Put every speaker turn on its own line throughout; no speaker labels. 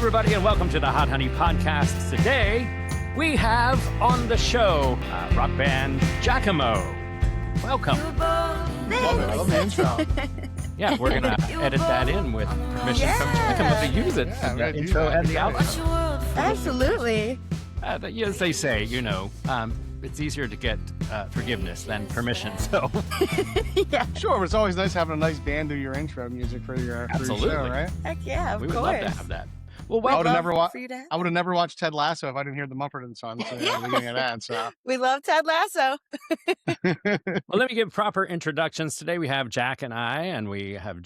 everybody, and welcome to the Hot Honey Podcast. Today, we have on the show rock band Jackamo. Welcome.
I love the intro.
Yeah, we're going to edit that in with permission from Jackamo to use it. The intro and the outro.
Absolutely.
As they say, it's easier to get forgiveness than permission, so.
Yeah.
Sure, but it's always nice having a nice band do your intro music for your show, right?
Heck yeah, of
we
course.
would love to have that. Well,
I would
have
never watched Ted Lasso if I didn't hear the Mumford & Sons at the beginning of that. So
we love Ted Lasso.
Well, let me give proper introductions. Today we have Jack and I, and we have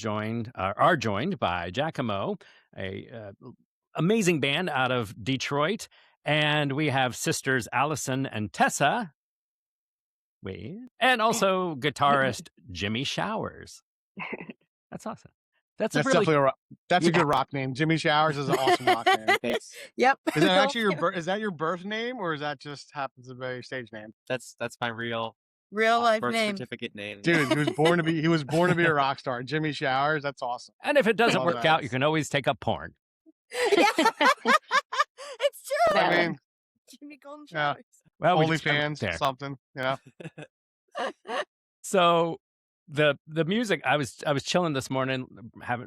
are joined by Jackamo, a amazing band out of Detroit, and we have sisters Alison and Tessa, and also guitarist Jimmy Showers. That's awesome. That's
definitely a good rock name. Jimmy Showers is an awesome rock name.
Thanks.
Yep.
Is that actually is that your birth name, or is that just happens to be your stage name?
That's my real
life
birth
name.
certificate name.
Dude, he was born to be a rock star. Jimmy Showers, that's awesome.
And if it doesn't work out, you can always take up porn.
Yeah. It's true.
I mean,
Jimmy Golden Showers.
Well,
OnlyFans, something,
So the music, I was chilling this morning,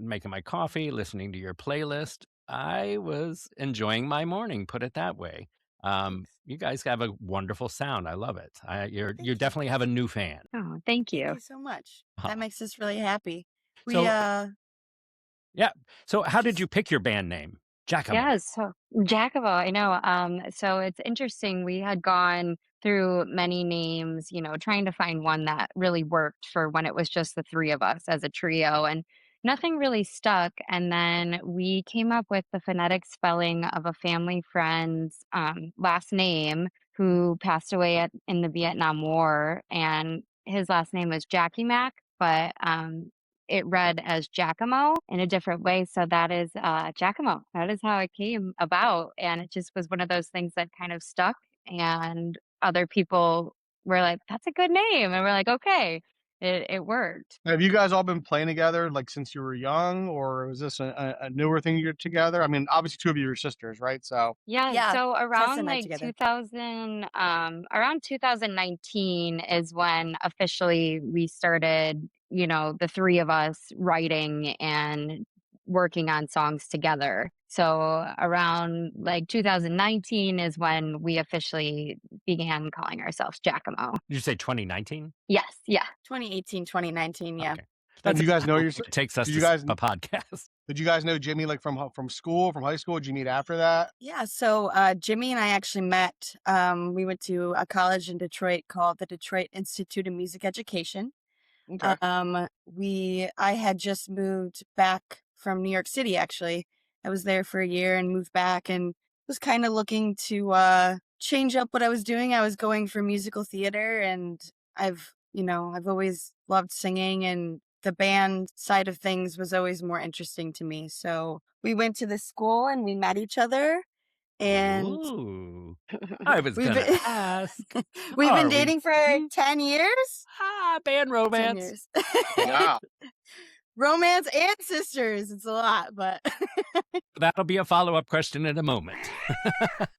making my coffee, listening to your playlist. I was enjoying my morning, put it that way. You guys have a wonderful sound. I love it. You definitely have a new fan.
Oh, thank you.
Thank you so much. That makes us really happy.
So how did you pick your band name? Jackamo.
Yeah, so Jackamo, I know. So it's interesting. We had gone through many names, trying to find one that really worked for when it was just the three of us as a trio, and nothing really stuck. And then we came up with the phonetic spelling of a family friend's last name who passed away in the Vietnam War, and his last name was Jackie Mac, but it read as Jackamo in a different way. So that is Jackamo. That is how it came about. And it just was one of those things that kind of stuck. And other people were like, that's a good name. And we're like, okay, it worked.
Have you guys all been playing together like since you were young, or was this a newer thing you're together? I mean, obviously two of you are sisters, right? So
yeah. So around like
together.
2019 is when officially we started, the three of us writing and working on songs together. So around like 2019 is when we officially began calling ourselves Jackamo.
Did you say 2019?
Yes. Yeah.
2018, 2019. Yeah.
Okay.
Did you guys know
it takes us to a podcast.
Did you guys know Jimmy like from school, from high school? Did you meet after that?
Yeah. So Jimmy and I actually met. We went to a college in Detroit called the Detroit Institute of Music Education.
Okay.
I had just moved back from New York City, actually. I was there for a year and moved back and was kind of looking to change up what I was doing. I was going for musical theater, and I've always loved singing, and the band side of things was always more interesting to me. So we went to this school and we met each other. And
Ooh, I was going to ask.
We've been dating for 10 years.
Band
10
romance.
years.
Wow.
Romance and sisters. It's a lot, but
That'll be a follow-up question in a moment.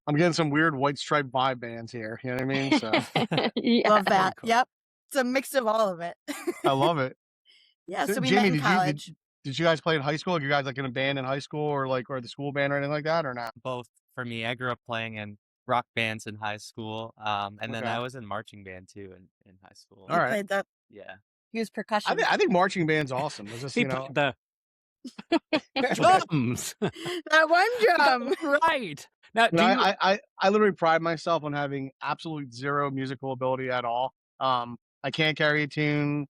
I'm getting some weird white stripe vibe bands here. You know what I mean? So
Yeah.
love that.
Cool.
Yep. It's a mix of all of it.
I love it.
Yeah.
So,
So we
Jamie,
met in college.
did you guys play in high school? Are you guys like in a band in high school, or the school band or anything like that, or not?
Both for me. I grew up playing in rock bands in high school, and then
Okay.
I was in marching band too in high school.
All right.
Played the
Yeah.
used percussion.
I think marching band's awesome. It's just
He played the drums.
That one drum.
Right. Now, do
No,
you,
I literally pride myself on having absolute zero musical ability at all. I can't carry a tune.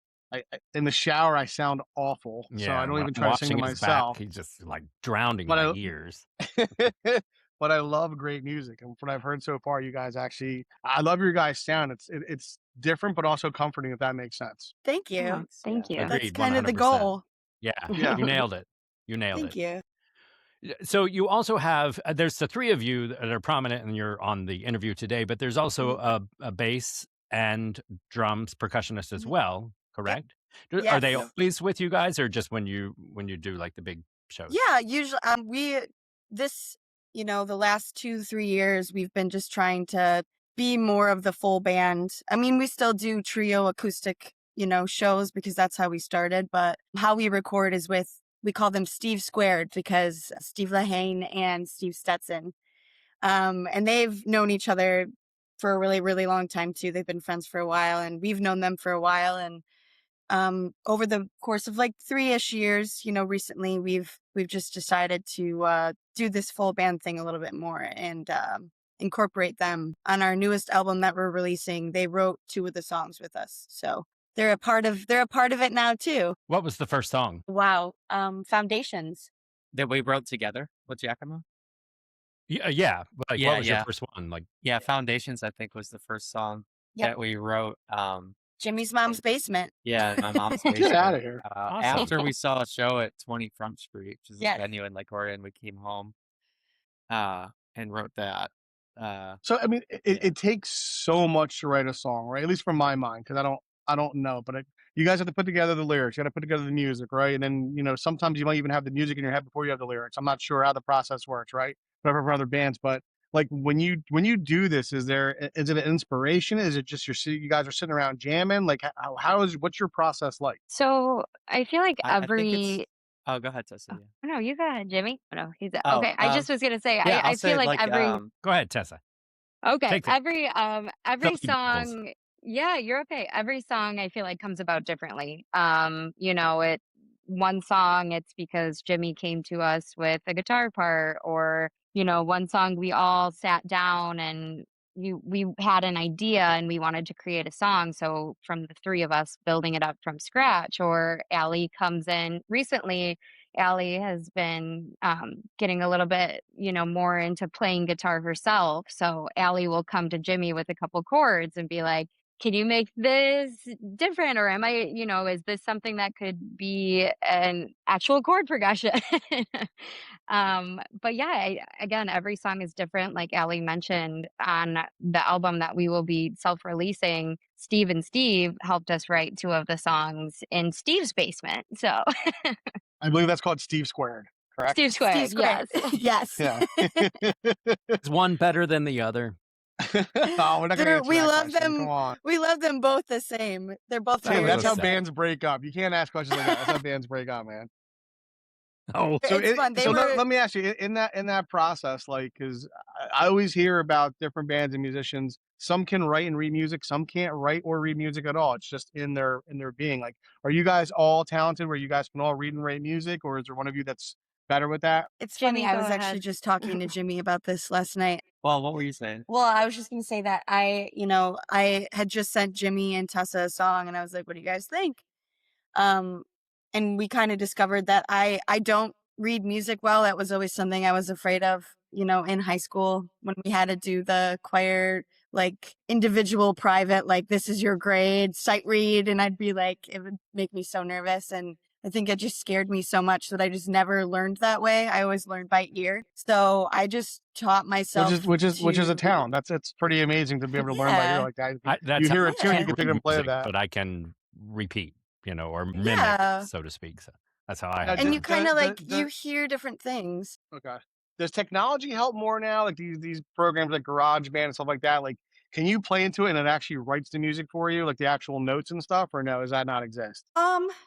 In the shower, I sound awful, so I don't even try to sing to myself.
He's just like drowning
But
my
I-
ears.
But I love great music, and from what I've heard so far, you guys I love your guys' sound. It's different, but also comforting, if that makes sense.
Thank you.
Oh, thank you.
Agreed.
That's kind of the
100%.
goal.
Yeah,
Yeah.
you nailed it. You nailed
Thank
it.
you.
So you also have, there's the three of you that are prominent and you're on the interview today, but there's also a bass and drums percussionist as well, correct? Are
Yes.
they always with you guys, or just when you do like the big shows?
Yeah, usually this, the last 2-3 years, we've been just trying to be more of the full band. I mean, we still do trio acoustic, shows because that's how we started. But how we record is we call them Steve Squared because Steve Lehane and Steve Stetson. And they've known each other for a really, really long time too. They've been friends for a while and we've known them for a while. And over the course of like 3-ish years, recently we've just decided to do this full band thing a little bit more and incorporate them on our newest album that we're releasing. They wrote 2 of the songs with us, so they're a part of it now too.
What was the first song?
Wow, Foundations.
That we wrote together with Jackamo.
Yeah. Like, what was your first one? Like,
Yeah, Foundations, I think, was the first song that we wrote.
Jimmy's mom's basement.
Yeah, my mom's basement.
Get out of here.
Awesome.
After we saw a show at 20 Front Street, which is a venue in Lake Orion, we came home and wrote that.
So I mean, it takes so much to write a song, right? At least from my mind, because I don't know, but you guys have to put together the lyrics. You got to put together the music, right? And then sometimes you might even have the music in your head before you have the lyrics. I'm not sure how the process works, right? Whatever for other bands, but like when you do this, is it an inspiration? Is it just you guys are sitting around jamming? Like what's your process like?
So I feel like
I think
every.
Oh, go ahead, Tessa.
Oh, no, you go ahead, Jimmy. Oh, no, he's
Oh,
okay. I just was gonna say,
yeah,
I
I'll say
feel like every.
Go ahead, Tessa.
Okay,
Take the
every
Filthy Peoples.
song. Yeah, you're okay. Every song I feel like comes about differently. One song it's because Jimmy came to us with a guitar part, or one song we all sat down and we had an idea and we wanted to create a song. So from the 3 of us building it up from scratch, or Allie comes in recently. Allie has been getting a little bit, more into playing guitar herself. So Allie will come to Jimmy with a couple chords and be like, can you make this different? Or is this something that could be an actual chord progression? But yeah, again, every song is different. Like Allie mentioned on the album that we will be self-releasing, Steve and Steve helped us write 2 of the songs in Steve's basement. So
I believe that's called Steve Squared, correct?
Steve Squared, yes.
Yes.
Yeah.
Is one better than the other?
Oh, we're not gonna answer
We
that
love
question.
them.
Come on.
We love them both the same. They're both
That
Tim,
very
was
that's how
sad.
bands break up. You can't ask questions like that. That's how bands break up, man.
Oh,
So,
It's fun.
let me ask you, in that process, like, because I always hear about different bands and musicians. Some can write and read music. Some can't write or read music at all. It's just in their being. Like, are you guys all talented where you guys can all read and write music, or is there one of you that's better with that?
It's funny.
Jimmy,
I
go
was actually
ahead.
just talking to Jimmy about this last night.
Well, what were you saying?
Well, I was just gonna say that I had just sent Jimmy and Tessa a song, and I was like, "What do you guys think?" And we kind of discovered that I don't read music well. That was always something I was afraid of, in high school when we had to do the choir, like individual private, like this is your grade, sight read, and I'd be like, it would make me so nervous, and I think it just scared me so much that I just never learned that way. I always learned by ear. So I just taught myself
Which is a
to-
talent. It's pretty amazing to be able to learn by ear like that.
that's
You hear
how
a tune,
I
you can pick
read
it and play
music,
that.
but I can repeat, or mimic,
Yeah.
so to speak. So that's how I
Yeah,
had
and
to
you
learn.
kind of like
the-
you hear different things.
Okay. Does technology help more now? Like these programs like GarageBand and stuff like that. Like, can you play into it and it actually writes the music for you, like the actual notes and stuff, or no? Does that not exist?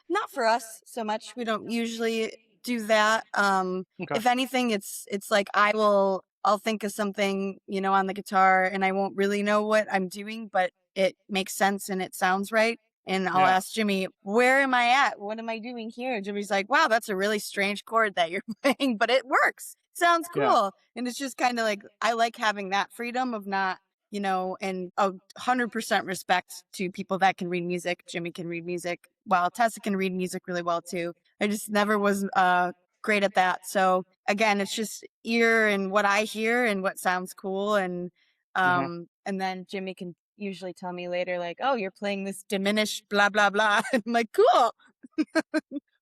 Not for us so much. We don't usually do that.
Okay.
If anything, it's like I'll think of something, on the guitar, and I won't really know what I'm doing, but it makes sense and it sounds right. And I'll
Yeah.
ask Jimmy, where am I at? What am I doing here? Jimmy's like, wow, that's a really strange chord that you're playing, but it works. Sounds cool.
Yeah.
And it's just kind of like, I like having that freedom of not, and 100% respect to people that can read music. Jimmy can read music well. Tessa can read music really well too. I just never was great at that. So again, it's just ear and what I hear and what sounds cool. And and then Jimmy can usually tell me later, like, oh, you're playing this diminished blah blah blah. I'm like, cool.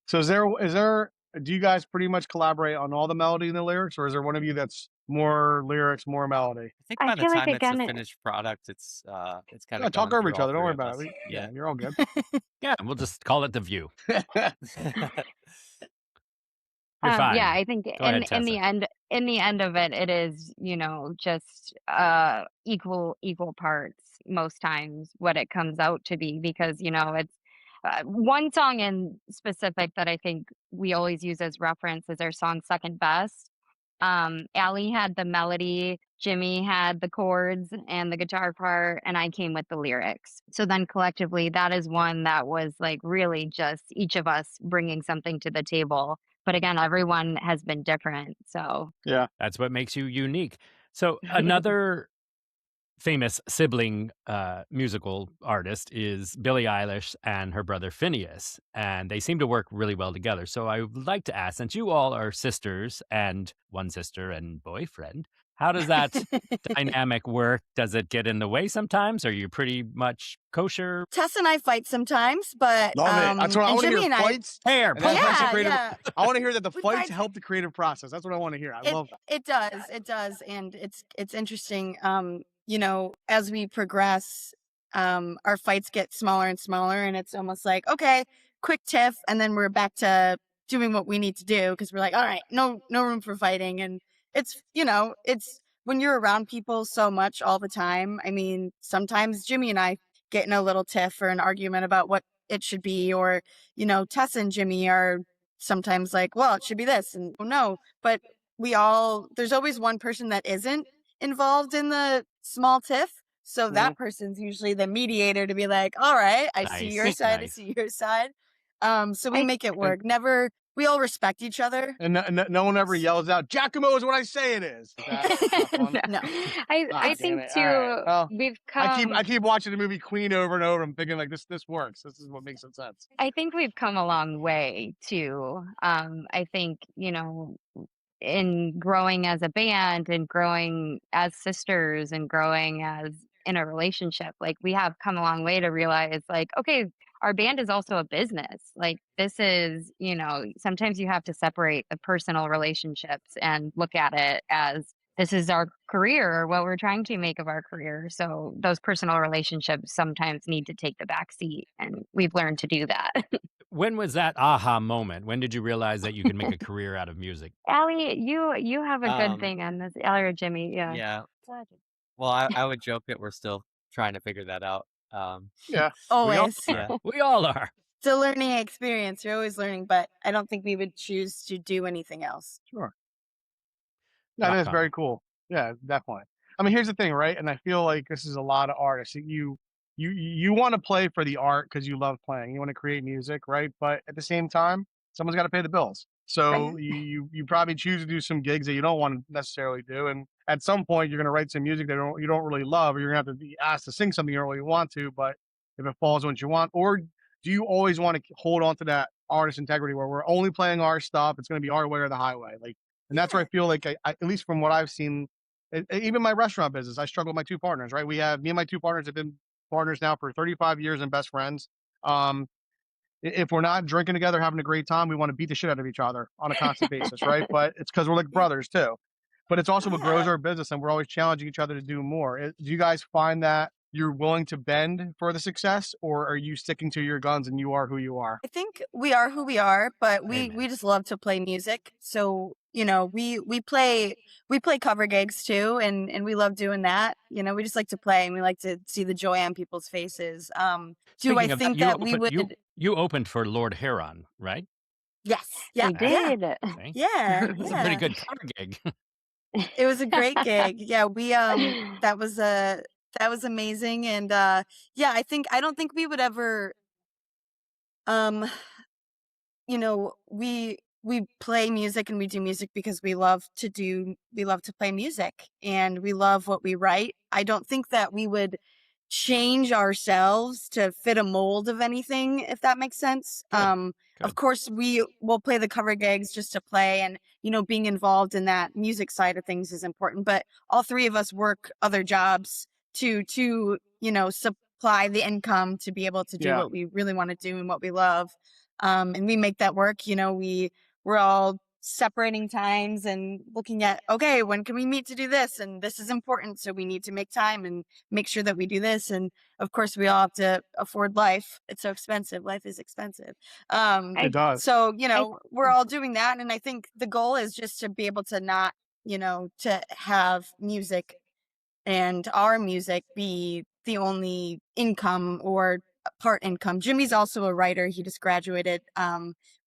So is there do you guys pretty much collaborate on all the melody and the lyrics, or is there one of you that's more lyrics, more melody?
I think
I
by the
feel like,
time it's
again,
a
it-
finished product, it's kind
Yeah,
of
talk over each other. Don't worry about it.
Yeah.
You're all good.
Yeah, we'll just call it The View. You're fine.
Yeah, I think
Go ahead,
in the
Tessa.
end, in the end of it, it is, just equal parts most times what it comes out to be because, it's one song in specific that I think we always use as reference is our song Second Best. Allie had the melody, Jimmy had the chords and the guitar part, and I came with the lyrics. So then collectively, that is one that was like really just each of us bringing something to the table. But again, everyone has been different. So
Yeah.
That's what makes you unique. So another famous sibling musical artist is Billie Eilish and her brother Phineas, and they seem to work really well together. So I would like to ask, since you all are sisters and one sister and boyfriend, how does that dynamic work? Does it get in the way sometimes? Are you pretty much kosher?
Tess and I fight sometimes, but
Love it. That's what I
and
want to
Jimmy
hear.
and
Fights.
Hair,
And that
pull
helps the
yeah,
creative.
yeah.
I want to hear that the
We
fights
fight.
help the creative process. That's what I want to hear. I love that.
It does, and it's interesting. As we progress, our fights get smaller and smaller, and it's almost like okay, quick tiff, and then we're back to doing what we need to do because we're like, all right, no room for fighting, and it's when you're around people so much all the time. I mean, sometimes Jimmy and I get in a little tiff or an argument about what it should be, or Tess and Jimmy are sometimes like, well, it should be this, and oh no, but there's always one person that isn't involved in the small tiff. So that person's usually the mediator to be like, all right, I see your
Nice,
side, I
nice.
see your side. So we
I
make it work. We all respect each other.
And no one ever yells out, Jackamo is what I say it is. Is that fun?
No.
No.
I
Damn
think
it.
too,
All right. Well,
we've
I
come.
keep watching the movie Queen over and over. I'm thinking like this works. This is what makes it sense.
I think we've come a long way too. I think, in growing as a band and growing as sisters and growing as in a relationship, like we have come a long way to realize like, okay, our band is also a business. Like this is, sometimes you have to separate the personal relationships and look at it as this is our career or what we're trying to make of our career. So those personal relationships sometimes need to take the back seat, and we've learned to do that.
When was that aha moment? When did you realize that you could make a career out of music?
Allie, you have a good
Um,
thing on this. Allie or Jimmy, yeah.
yeah. Well, I would joke that we're still trying to figure that out.
Yeah.
Always.
Yeah.
We all are.
It's a learning experience. You're always learning, but I don't think we would choose to do anything else.
Sure. No, that's very cool. Yeah, definitely. I mean, here's the thing, right? And I feel like this is a lot of artists. You want to play for the art because you love playing. You want to create music, right? But at the same time, someone's got to pay the bills. So you probably choose to do some gigs that you don't want to necessarily do. And at some point, you're going to write some music that you don't really love, or you're going to have to be asked to sing something you don't really want to. But if it falls on what you want, or do you always want to hold on to that artist integrity where we're only playing our stuff? It's going to be our way or the highway. And that's where I feel like, at least from what I've seen, even my restaurant business, I struggle with my two partners, right? Me and my two partners have been partners now for 35 years and best friends. If we're not drinking together, having a great time, we want to beat the shit out of each other on a constant basis, right? But it's because we're like brothers too. But it's also what grows our business, and we're always challenging each other to do more. Do you guys find that you're willing to bend for the success, or are you sticking to your guns and you are who you are?
I think we are who we are, but we
Amen.
just love to play music. So we play cover gigs too, and we love doing that. We just like to play, and we like to see the joy on people's faces. Do I
Speaking of
think
you
that we would?
you opened for Lord Heron, right?
Yes. Yeah.
We
Yeah.
did.
See?
Yeah.
It's a pretty good cover gig.
It was a great gig. Yeah, we that was amazing, and yeah, I don't think we would ever um we play music and we do music because we love to play music and we love what we write. I don't think that we would change ourselves to fit a mold of anything, if that makes sense.
Good.
Of course we will play the cover gigs just to play, and being involved in that music side of things is important, but all three of us work other jobs to supply the income to be able to do
Yeah.
what we really want to do and what we love. And we make that work. We're all separating times and looking at, okay, when can we meet to do this? And this is important. So we need to make time and make sure that we do this. And of course we all have to afford life. It's so expensive. Life is expensive.
It does.
So, we're all doing that. And I think the goal is just to be able to not to have music and our music be the only income or part income. Jimmy's also a writer. He just graduated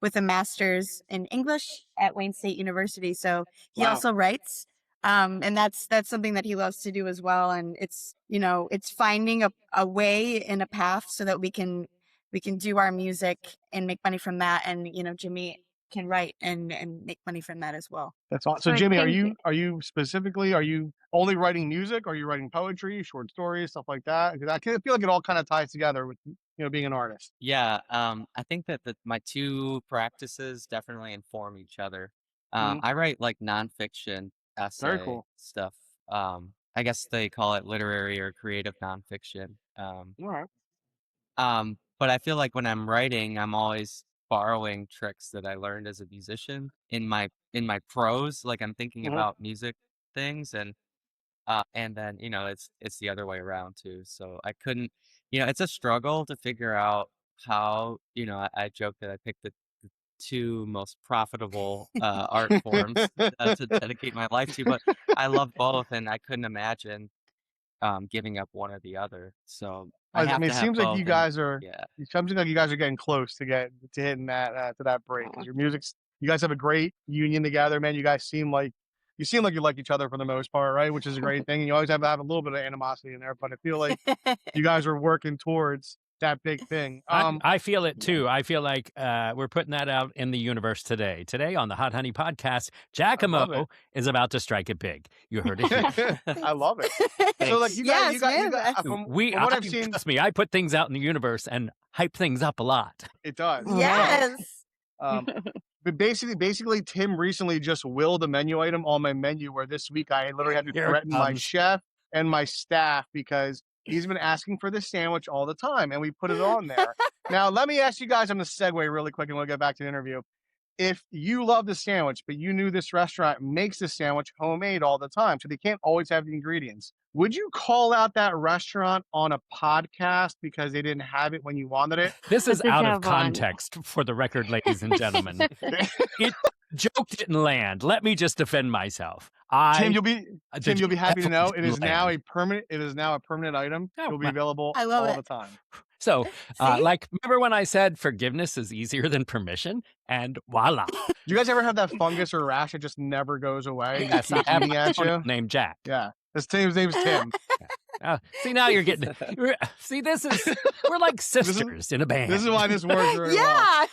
with a master's in English at Wayne State University. So he also writes. And that's something that he loves to do as well. And it's, it's finding a way and a path so that we can do our music and make money from that. And, Jimmy can write and make money from that as well.
That's awesome. So Jimmy, are you only writing music? Are you writing poetry, short stories, stuff like that? Because I feel like it all kind of ties together with being an artist.
Yeah, I think that my two practices definitely inform each other. I write like nonfiction essay stuff. I guess they call it literary or creative nonfiction.
All right.
But I feel like when I'm writing, I'm always borrowing tricks that I learned as a musician in my prose. Like I'm thinking about music things, and then it's the other way around too. So I couldn't, it's a struggle to figure out how. I joke that I picked the two most profitable art forms to dedicate my life to, but I love both, and I couldn't imagine giving up one or the other. So I have
mean,
to
it
have
seems like
both,
you guys are.
Yeah.
It seems like you guys are getting close to hitting that to that break. Because your music's, you guys have a great union together, man. You guys seem like you like each other for the most part, right? Which is a great thing. You always have to have a little bit of animosity in there, but I feel like you guys are working towards that big thing.
I feel it too. I feel like we're putting that out in the universe today. Today on the Hot Honey Podcast, Jackamo is about to strike it big. You heard it here.
I love it. So like you guys, from what I've seen,
trust me, I put things out in the universe and hype things up a lot.
It does.
Yes.
But basically, Tim recently just willed a menu item on my menu where this week I literally had to threaten my chef and my staff because he's been asking for this sandwich all the time, and we put it on there. Now, let me ask you guys, I'm going to segue really quick, and we'll get back to the interview. If you love the sandwich, but you knew this restaurant makes the sandwich homemade all the time, so they can't always have the ingredients, would you call out that restaurant on a podcast because they didn't have it when you wanted it?
This is out of context for the record, ladies and gentlemen. Joke didn't land. Let me just defend myself.
Tim, you'll be happy to know it is now a permanent item. It will be available all the time.
So, remember when I said forgiveness is easier than permission? And voila.
Do you guys ever have that fungus or rash that just never goes away?
Yes, I have a named Jack.
Yeah. His name's Tim.
See, now you're getting. See, we're like sisters in a band.
This is why this works very
well.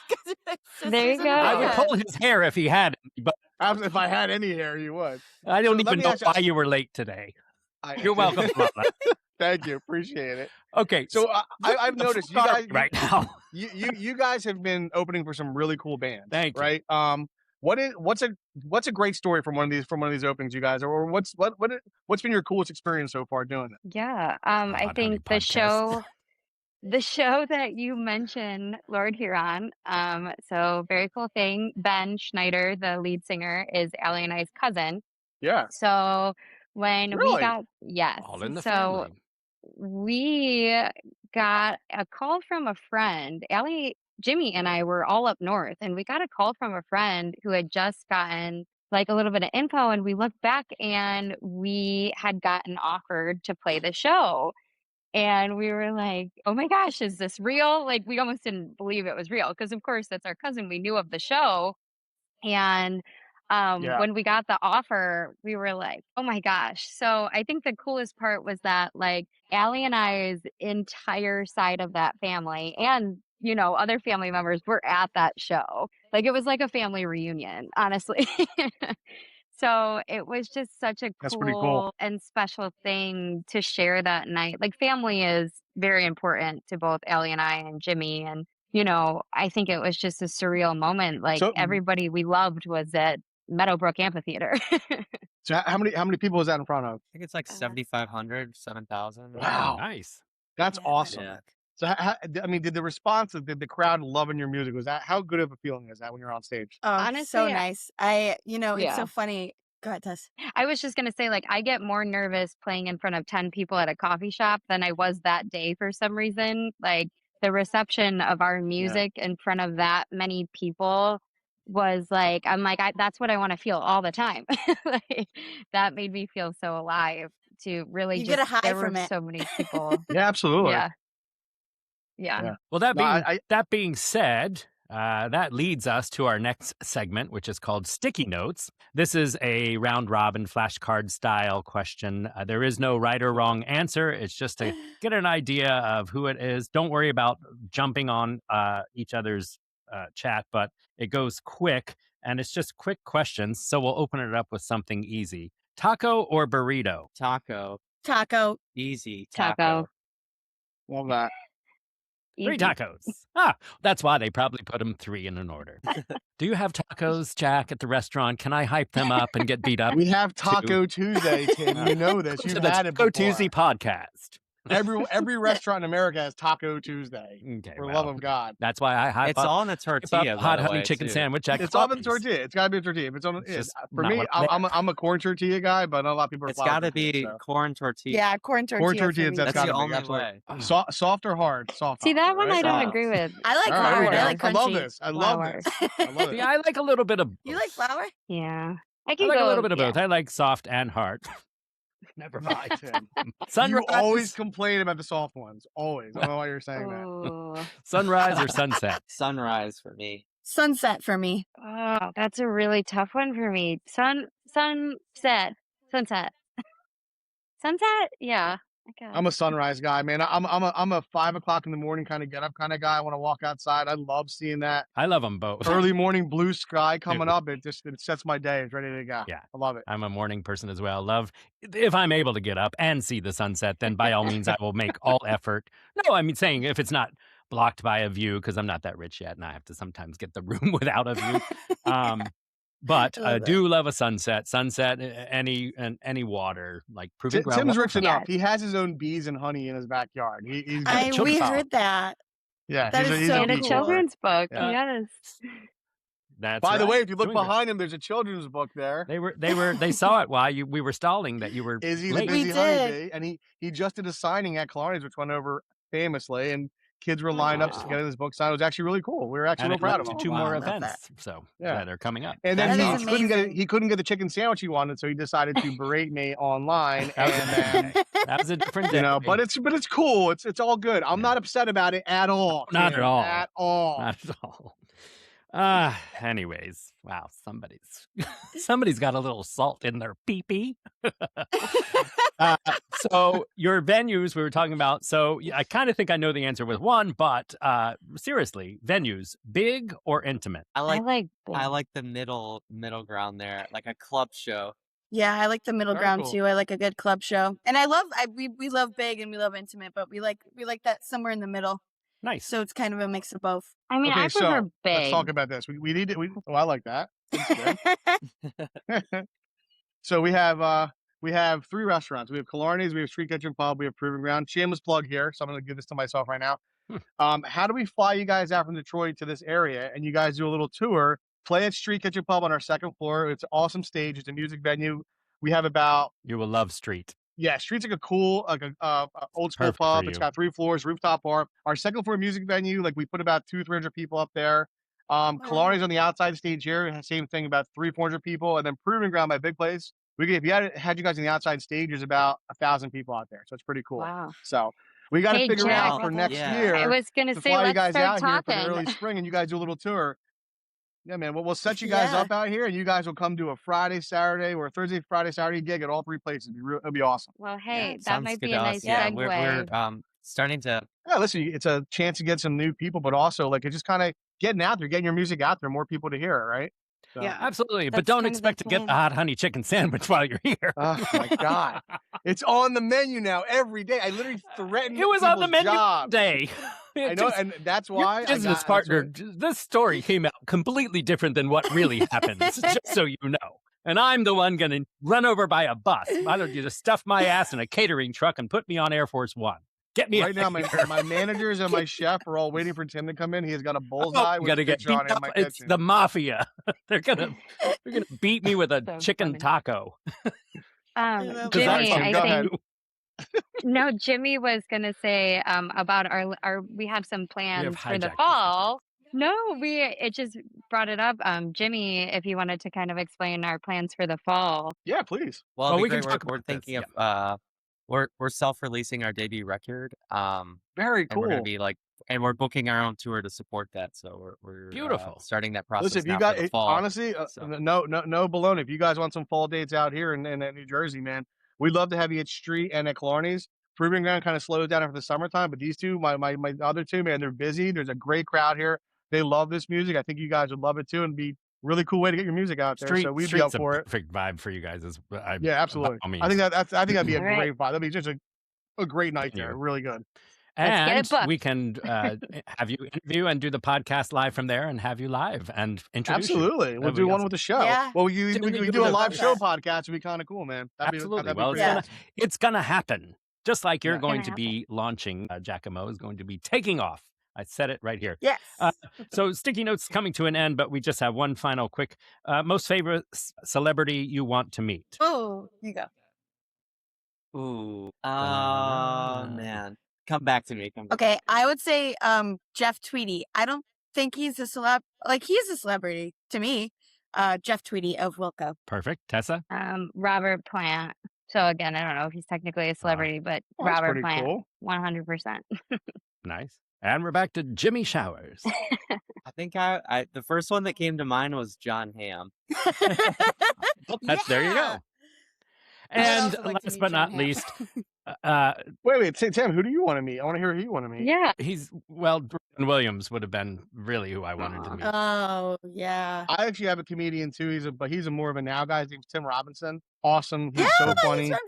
There you go.
I would pull his hair if he had it, but
if I had any hair, you would.
I don't even know why you were late today. You're welcome, Mama.
Thank you, appreciate it.
Okay,
so I've noticed you guys
right now.
You guys have been opening for some really cool bands.
Thank you.
Right? What's a great story from one of these openings, you guys, or what's been your coolest experience so far doing it?
Yeah, I think the show that you mentioned, Lord Huron. So very cool thing. Ben Schneider, the lead singer, is Allie and I's cousin.
Yeah.
So when we got
all in the family.
We got a call from a friend. Jimmy and I were all up north, and we got a call from a friend who had just gotten like a little bit of info, and we looked back and we had gotten offered to play the show. And we were like, oh my gosh, is this real? Like, we almost didn't believe it was real because, of course, that's our cousin. We knew of the show. And when we got the offer, we were like, oh my gosh. So I think the coolest part was that, like, Allie and I's entire side of that family and, other family members were at that show. Like, it was like a family reunion, honestly. So it was just such a cool and special thing to share that night. Like, family is very important to both Allie and I and Jimmy. And, I think it was just a surreal moment. Like, everybody we loved was at Meadowbrook Amphitheater.
So how many people was that in front of?
I think it's like 7,500, 7,000.
Wow.
Nice.
That's awesome.
Yeah.
So, did the response, did the crowd loving your music, how good of a feeling is that when you're on stage?
Oh, honestly, so nice. It's so funny. Go ahead, Tess.
I was just going to say, like, I get more nervous playing in front of 10 people at a coffee shop than I was that day for some reason. Like, the reception of our music in front of that many people was like, I'm like, that's what I want to feel all the time. Like, that made me feel so alive to really
You get a
just,
high
there were
from it.
so many people.
Yeah, absolutely.
Yeah. Yeah.
Yeah.
Well,
No,
that being said, that leads us to our next segment, which is called Sticky Notes. This is a round robin flashcard style question. There is no right or wrong answer. It's just to get an idea of who it is. Don't worry about jumping on each other's chat, but it goes quick and it's just quick questions. So we'll open it up with something easy. Taco or burrito?
Taco.
Taco.
Easy.
Taco.
love that.
3
Easy.
tacos. That's why they probably put them 3 in an order. Do you have tacos, Jack, at the restaurant? Can I hype them up and get beat up?
We have Taco Tuesday, Tim. You know this.
To
You've
the
had it
Taco
before.
Tuesday podcast.
Every restaurant in America has Taco Tuesday.
Okay,
For the
well,
love of God.
that's why I hype
It's
up,
all in a
hype
tortilla,
up
by
hot
the
honey
way,
chicken
too.
sandwich at
It's all in
Clubby's.
tortilla. It's got to be a tortilla. If it's on,
It's just
for
not
me,
what I'm
I'm a corn tortilla guy, but a lot of people are
It's
flour
got to
tortillas,
be
so.
corn tortilla.
Yeah, corn tortilla.
Corn
for
tortillas,
me.
that's
That's
gotta
the
be,
only
absolutely.
way.
Soft or hard? Soft.
See, that one
right?
I don't
Soft.
agree with.
I like
All right,
flour.
here we
I
go.
like
I love
crunchy.
this. I love
Flour.
this. I love
See,
it.
I like a little bit of both.
You like flour?
Yeah. I
I
can
like
go
a little bit of
yeah.
both. I like soft and hard. Never mind.
Tim. You
Sunrise,
always complain about the soft ones. Always. I don't know why you're saying that.
Oh.
sunrise or sunset?
Sunrise for me.
Sunset for me.
Oh, that's a really tough one for me. Sunset. Sunset. Sunset? Yeah, I guess.
I'm a sunrise guy, man. I'm a 5 o'clock in the morning kind of get up kind of guy. I want to walk outside. I love seeing that
I love them both.
early morning blue sky coming
Dude.
up. It sets my day. It's ready to go.
Yeah.
I love it.
I'm a morning person as well. Love if I'm able to get up and see the sunset, then by all means I will make all effort. No, I mean saying if it's not blocked by a view, because I'm not that rich yet and I have to sometimes get the room without a view. But I
Love
do love a sunset. Sunset, any water, like proving ground.
Tim's rich enough.
Yes.
He has his own bees and honey in his backyard. He's
I- children's
We
book.
heard that.
yeah.
That
he's
is
he's
so
And a
bee
cool.
keeper.
children's book.
Yeah.
Yes.
That's
By the
right.
way, if you look
Doing great.
behind him, there's a children's book there.
They saw it while we were stalling that you were
Izzy the
late.
We
busy
did.
honeybee, and he just did a signing at Kalani's, which went over famously, and kids were lined up to
Aw.
get his book signed. It was actually really cool. We were actually
And
real
it
proud
led
of
to
him.
2
Wow,
more
I love
events, so
Yeah.
that are coming up.
And then
That
he
is
couldn't get it,
amazing.
he couldn't get the chicken sandwich he wanted, so he decided to berate me online.
That was a
And
different
then
day. That was a different day.
you know, but it's cool. It's all good. I'm
Yeah.
not upset about it at all.
Not
Tim,
at all.
At all.
Not at all. Anyways, wow, somebody's got a little salt in their pee-pee. So your venues we were talking about. So I kind of think I know the answer with one, but seriously, venues, big or intimate?
I
I
like
like
the middle ground there, like a club show.
Yeah, I like the middle
Very
ground
cool.
too. I like a good club show, and we love big and we love intimate, but we like that somewhere in the middle.
Nice.
So it's kind of a mix of both.
I mean,
Okay,
I prefer
so
big.
let's talk about this. We need it. Oh, I like that. That's good. So we have 3 restaurants. We have Killarney's, we have Street Kitchen Pub, we have Proving Ground. Shameless plug here, so I'm going to give this to myself right now. How do we fly you guys out from Detroit to this area and you guys do a little tour? Play at Street Kitchen Pub on our 2nd floor. It's an awesome stage. It's a music venue. We have about
You will love Street.
Street's like a cool, like a old school
Perfect for
pub. It's
you.
got 3 floors, rooftop bar. Our 2nd floor music venue, like we put about 200-300 people up there. Killarney's on the outside stage here, same thing, about 300-400 people, and then Proving Ground, my big place. If you had you guys on the outside stage, there's about 1,000 people out there, so it's pretty cool.
Wow.
So we got to
Hey,
figure
Jack.
out for next
Yeah.
year
I was gonna
to
say,
fly you
let's
guys
start
out here for the
talking.
early spring, and you guys do a little tour. Yeah, man. We'll set you guys
Yeah.
up out here, and you guys will come do a Friday, Saturday, or a Thursday, Friday, Saturday gig at all 3 places. It'll be awesome.
Well, hey, that
Sounds
might
good
be
to
a
us.
nice
Yeah,
segue.
we're starting to.
Yeah, listen, it's a chance to get some new people, but also like it's just kind of getting out there, getting your music out there, more people to hear it, right? So,
Yeah.
Absolutely. But
That's
don't
kind of the
expect to get the
plan.
hot honey chicken sandwich while you're here.
Oh my God. It's on the menu now every day. I literally threatened
It was on the
people's
menu
jobs.
today.
I know, and that's
Your
why
business partner, this story came out completely different than what really happens, just so you know. And I'm the one going to run over by a bus. Why don't you just stuff my ass in a catering truck and put me on Air Force One? Get me
right now, my managers and my chef are all waiting for Tim to come in. He has got a bullseye
you
with
gotta
a
get
picture on
beat
it in
up.
my
It's
kitchen.
the mafia. They're gonna beat me with a
So
chicken
funny.
taco.
love
Because
that.
Jimmy,
Sorry, Tim,
I
go
think
ahead.
no, Jimmy was gonna say about our we have some plans for the
hijacked this.
fall. No, it just brought it up, Jimmy, if you wanted to kind of explain our plans for the fall.
Yeah, please.
Well,
Well,
it'd
we
be
can
great.
talk
We're
about this.
thinking
Yeah.
of we're self-releasing our debut record.
Very
And we're gonna
cool.
be like, and we're booking our own tour to support that. So we're
Beautiful.
starting that process
Listen, if you
now
got
for the
it,
fall.
honestly,
So
no baloney. If you guys want some fall dates out here in New Jersey, man, we'd love to have you at Street and at Killarney's. Proving Ground kind of slows down after the summertime, but these two, my other two, man, they're busy. There's a great crowd here. They love this music. I think you guys would love it too, and be really cool way to get your music out there. So we'd be up
Street's a
for it.
perfect vibe for you guys.
Yeah, absolutely.
By all means.
I think that'd be a
All right.
great vibe. That'd be just a great night
Yeah.
there. Really good.
Let's get it
And
booked.
we can have you interview and do the podcast live from there and have you live and introduce you.
Absolutely. We'll
That'd
do
be
one
awesome.
with the show.
Yeah.
Well,
Yeah,
we
you
could
do
do a
the
live show
podcast.
podcast. It'd be kind of cool, man.
Absolutely.
That'd be
Well,
great.
Yeah.
it's gonna happen. Just like you're
Yeah.
going
Gonna
to
happen.
be launching, Jackamo is going to be taking off. I said it right here.
Yes.
So Sticky Notes coming to an end, but we just have one final quick most favorite celebrity you want to meet.
Oh, you go.
ooh,
Da-na-na.
man, come back to me.
Okay, I would say Jeff Tweedy. I don't think he's a celeb. Like, he's a celebrity to me. Jeff Tweedy of Wilco.
Perfect. Tessa?
Robert Plant. So again, I don't know if he's technically a celebrity, but
Oh, that's
Robert
pretty
Plant,
cool.
100%.
Nice. And we're back to Jimmy Showers.
I think I the first one that came to mind was John Hamm.
There you go.
Yeah. I would
And
also like to
last
meet
but
John
not
Hamm.
least,
Wait, Tim, who do you want to meet? I want to hear who you want to meet.
Yeah.
Brian Williams would have been really who I wanted to meet.
Oh, yeah.
I actually have a comedian too. But he's more of a now guy. His name's Tim Robinson. Awesome. He's
Yeah,
so
he's
funny.
from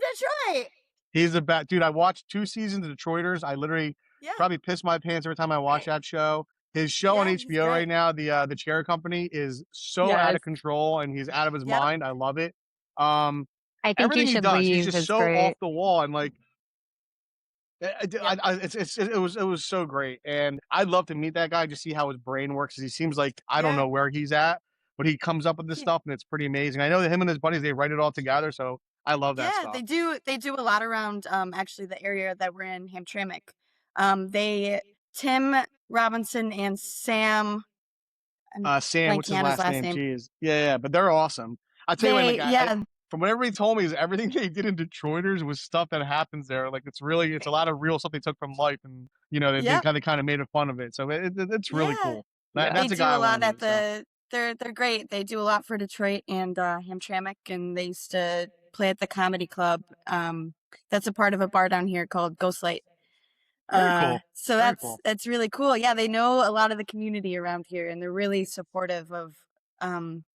Detroit.
He's a bat dude. I watched 2 seasons of Detroiters. I literally
Yeah.
probably piss my pants every time I watch that show. His show on
Yeah, he's
HBO
great.
right now, the Chair Company, is so out
Yes.
of control, and he's out of his
Yep.
mind. I love it.
I think you
Everything he
should
does,
leave
he's just
is
so
great.
off the wall, and like, it was so great, and I'd love to meet that guy, just see how his brain works. 'Cause he seems like I don't
Yeah.
know where he's at, but he comes up with this
Yeah.
stuff, and it's pretty amazing. I know that him and his buddies, they write it all together, so I love that
Yeah,
stuff.
they do a lot around actually the area that we're in, Hamtramck. Tim Robinson and Sam. I'm
Sam, what's his
blanking on his
last
last
name?
name.
Jeez. Yeah, but they're awesome. I tell you what,
They
like,
yeah
from what everybody told me, is everything they did in Detroiters was stuff that happens there. Like it's a lot of real stuff they took from life, and they
Yep.
kind of made fun of it. So it's really
Yeah.
cool.
Yeah.
They
That's a
do
guy I
a lot
wanna
at
meet, so.
they're great. They do a lot for Detroit and Hamtramck, and they used to play at the comedy club. That's a part of a bar down here called Ghostlight.
Very cool.
So
Very cool.
that's really cool. Yeah, they know a lot of the community around here, and they're really supportive of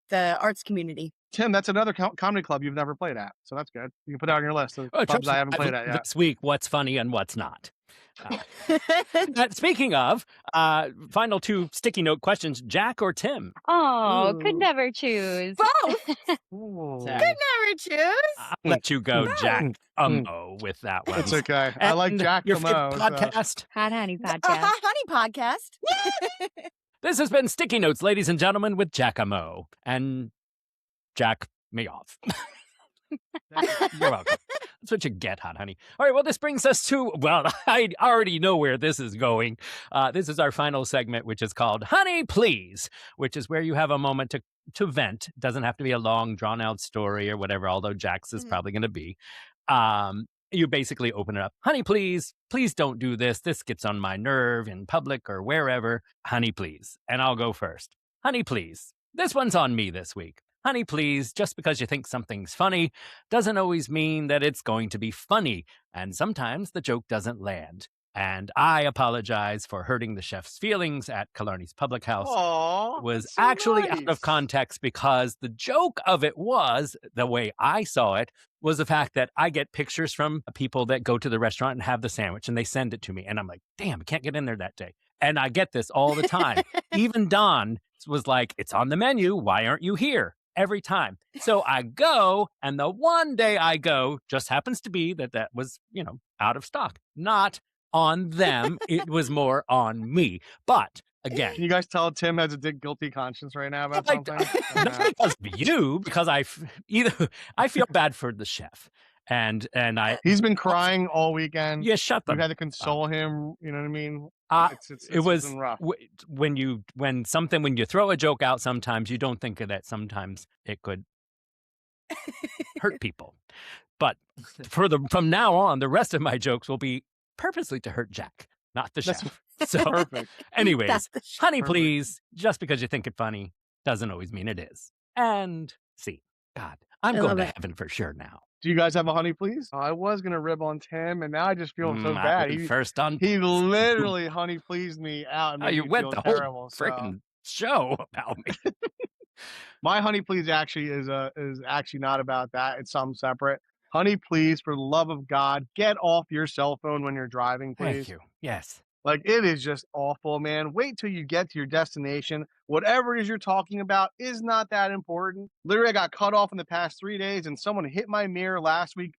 the arts community.
Tim, that's another comedy club you've never played at, so that's good. You can put it on your list of
Oh,
clubs I haven't played at yet.
this week, what's funny and what's not. Speaking of, final 2 sticky note questions: Jack or Tim?
Oh, could
Ooh.
never choose.
Both.
Ooh.
Tim.
Could never choose.
I'll let you go, Jack
Mm.
with that one.
It's okay. I like
And
Jack
your favorite
Camo, so.
podcast.
Hot Honey
A
podcast.
Hot Honey podcast.
This has been Sticky Notes, ladies and gentlemen, with Jackamo. And Jack me off. You're welcome. That's what you get, hot honey. All right, well, this brings us to, well, I already know where this is going. This is our final segment, which is called Honey Please, which is where you have a moment to vent. It doesn't have to be a long, drawn-out story or whatever, although Jack's is probably going to be. You basically open it up. Honey, please don't do this. This gets on my nerve in public or wherever. Honey, please. And I'll go first. Honey, please. This one's on me this week. Honey, please, just because you think something's funny doesn't always mean that it's going to be funny. And sometimes the joke doesn't land. And I apologize for hurting the chef's feelings at Killarney's Public House.
Aw,
Was
that's so
actually out
nice.
of context because the joke of it was, the way I saw it, was the fact that I get pictures from people that go to the restaurant and have the sandwich and they send it to me. And I'm like, damn, I can't get in there that day. And I get this all the time. Even Don was like, it's on the menu. Why aren't you here? Every time. So I go, and the one day I go just happens to be that was, out of stock. Not on them. It was more on me. But again,
Can you guys tell Tim has a guilty conscience right now about
Like,
something?
not because of you, because I feel bad for the chef, and I
He's been crying all weekend.
shut
We've
them.
had to console him. You know what I mean?
It was
been rough.
when you throw a joke out, sometimes you don't think of that. Sometimes it could hurt people. But from now on, the rest of my jokes will be purposely to hurt Jack, not the chef. So,
Perfect.
anyways, honey,
Perfect.
please, just because you think it funny doesn't always mean it is. And see, God, I'm going to heaven for sure now.
Do you guys have a honey, please? I was gonna rib on Tim, and now I just feel so bad.
First on.
He literally honey pleased me out. And
you went the
terrible,
whole freaking show about me.
My honey please actually is actually not about that. It's something separate. Honey, please, for the love of God, get off your cell phone when you're driving, please.
Thank you. Yes.
Like, it is just awful, man. Wait till you get to your destination. Whatever it is you're talking about is not that important. Literally, I got cut off in the past 3 days, and someone hit my mirror last week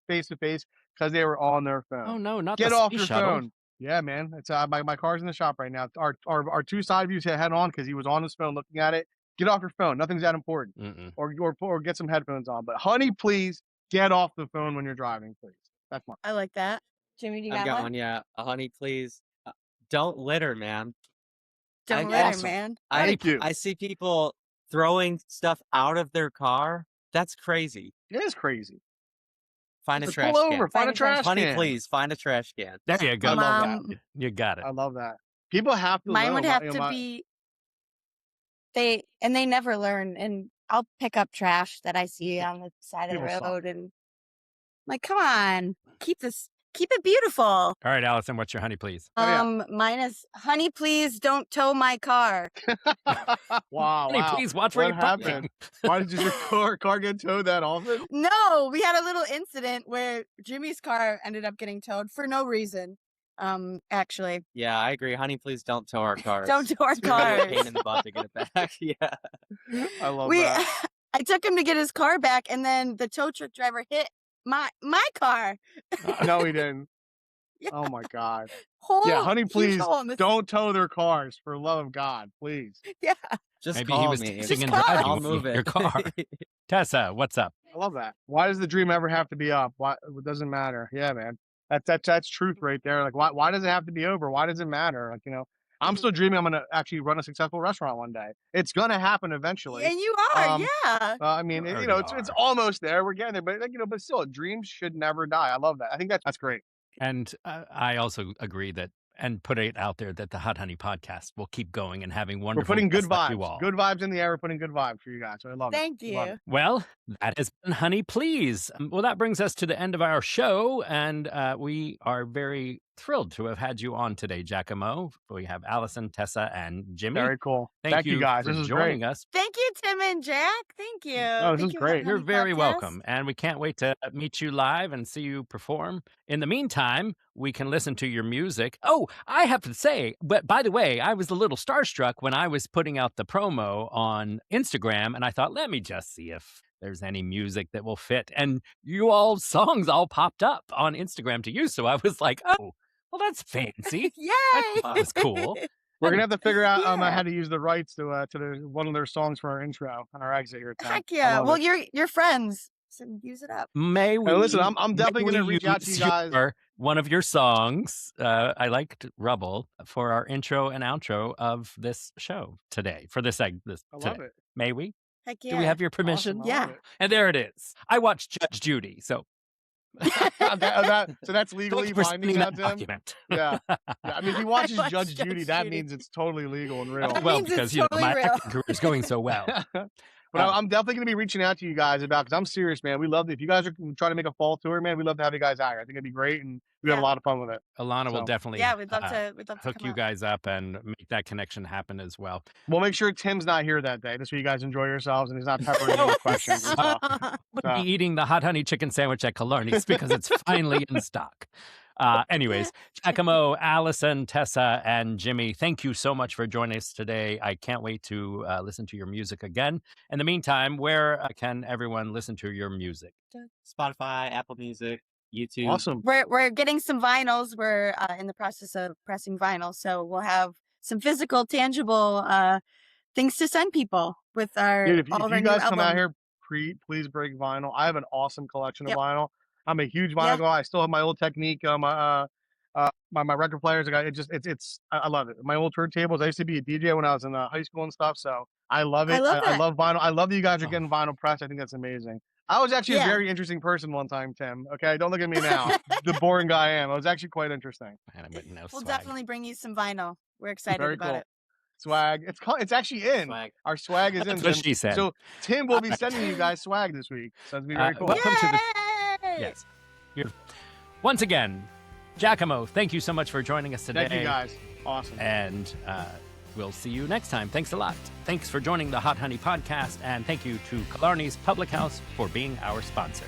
face to face because they were on their phone.
Oh, no, not
Get
the
off
space
your
shuttle.
phone. Yeah, man. It's my car's in the shop right now. Our two side views head on because he was on his phone looking at it. Get off your phone. Nothing's that important. Or get some headphones on. But honey, please get off the phone when you're driving, please. That's one.
I like that. Jimmy, do you
I've
got
got
one?
Yeah. A honey, please. Don't litter, man.
Don't litter, man.
Thank you.
I see people throwing stuff out of their car. That's crazy.
It is crazy.
Find a
Just
trash
pull
can.
over. Find a trash
Honey,
can.
please find a trash can.
There you go. You got it.
I love that. People have to.
Mine would have to be. They never learn, and I'll pick up trash that I see on the side of the road, and I'm like, come on, keep it beautiful.
All right, Allison, what's your honey, please?
Mine is honey, please don't tow my car.
Wow.
Honey, please watch where you're
happened? Why did your car get towed that often?
No, we had a little incident where Jimmy's car ended up getting towed for no reason. Actually.
Yeah, I agree. Honey, please don't tow our cars.
Don't tow our cars.
Pain in the butt to get it back. Yeah.
I love that.
I took him to get his car back, and then the tow truck driver hit my car.
No, he didn't.
Yeah.
Oh my God.
Yeah,
honey, please don't tow their cars for the love of God, please.
Yeah.
Just
maybe
call
he was
me.
singing
I'll move
your
it.
car. Tessa, what's up?
I love that. Why does the dream ever have to be up? Why? It doesn't matter. Yeah, man. That's truth right there. Like, why does it have to be over? Why does it matter? Like, I'm still dreaming I'm gonna actually run a successful restaurant one day. It's gonna happen eventually.
And you are, yeah.
I mean, it's almost there. We're getting there, but but still, dreams should never die. I love that. I think that's great.
And I also agree that, and put it out there, that the Hot Honey podcast will keep going and having wonderful.
We're putting good
guests like you
vibes.
all.
Good vibes in the air. We're putting good vibes for you guys. So I love it.
Thank you.
Love it.
Well, that has been Honey Please. Well, that brings us to the end of our show, and we are very thrilled to have had you on today, Jackamo. We have Alison, Tessa, and Jimmy.
Very cool.
Thank you
guys.
for
This is
joining
great.
us.
Thank you, Tim and Jack. Thank you.
Oh, this is great.
You're very welcome, and we can't wait to meet you live and see you perform. In the meantime, we can listen to your music. Oh, I have to say, but by the way, I was a little starstruck when I was putting out the promo on Instagram, and I thought, let me just see if there's any music that will fit. And you all's songs all popped up on Instagram to you, so I was like, oh, well, that's fancy.
Yay!
That's cool.
We're gonna have to figure out how to use the rights to one of their songs for our intro on our exit here.
Heck yeah! Well, you're friends, so use it up.
May we?
Hey, listen, I'm definitely gonna reach out to you guys.
One of your songs, I liked Rubble, for our intro and outro of this show today. For this segment,
I love it.
May we?
Heck yeah!
Do we have your permission?
Awesome.
Yeah.
And there it is. I watched Judge Judy, so.
So that's legally binding now, Tim?
Document.
Yeah. I mean, if he watches
watched
Judge
Judge
Judy, that
Judy.
means it's totally legal and real.
That
Well,
means
because
it's totally
my
real.
acting career is going so well.
But I'm definitely going to be reaching out to you guys because I'm serious, man. We love it. If you guys are trying to make a fall tour, man, we'd love to have you guys out here. I think it'd be great, and we have a lot of fun with it.
Alana will definitely
we'd love to
hook
come
you
up.
guys up and make that connection happen as well.
We'll make sure Tim's not here that day, just so you guys enjoy yourselves and he's not peppering you with questions and stuff.
Be eating the hot honey chicken sandwich at Killarney's because it's finally in stock. Anyways, Jackamo, Alison, Tessa, and Jimmy, thank you so much for joining us today. I can't wait to listen to your music again. In the meantime, where can everyone listen to your music?
Spotify, Apple Music, YouTube.
Awesome.
We're getting some vinyls. We're in the process of pressing vinyl, so we'll have some physical, tangible things to send people with our.
Dude, if
all of
you
our new
guys come out
album.
here, please break vinyl. I have an awesome collection of vinyl. I'm a huge vinyl guy. I still have my old Technique, my record players. I love it. My old turntables. I used to be a DJ when I was in high school and stuff, so I love
I
it.
love
I
that.
love vinyl. I love that you guys are
Oh.
getting vinyl pressed. I think that's amazing. I was actually a
Yeah.
very interesting person one time, Tim. Okay, don't look at me now, the boring guy I am. I was actually quite interesting.
Man, I wouldn't know
We'll
swag.
definitely bring you some vinyl. We're excited
Very
about
cool.
it.
Swag. It's actually in.
Swag.
Our swag is in.
That's what
Tim.
she said.
So Tim will be
Alright.
sending you guys swag this week. So that'd be very cool.
Welcome to the
Yay!
yes. Once again, Jackamo, thank you so much for joining us today.
Thank you guys. Awesome.
And we'll see you next time. Thanks a lot. Thanks for joining the Hot Honey Podcast, and thank you to Killarney's Public House for being our sponsor.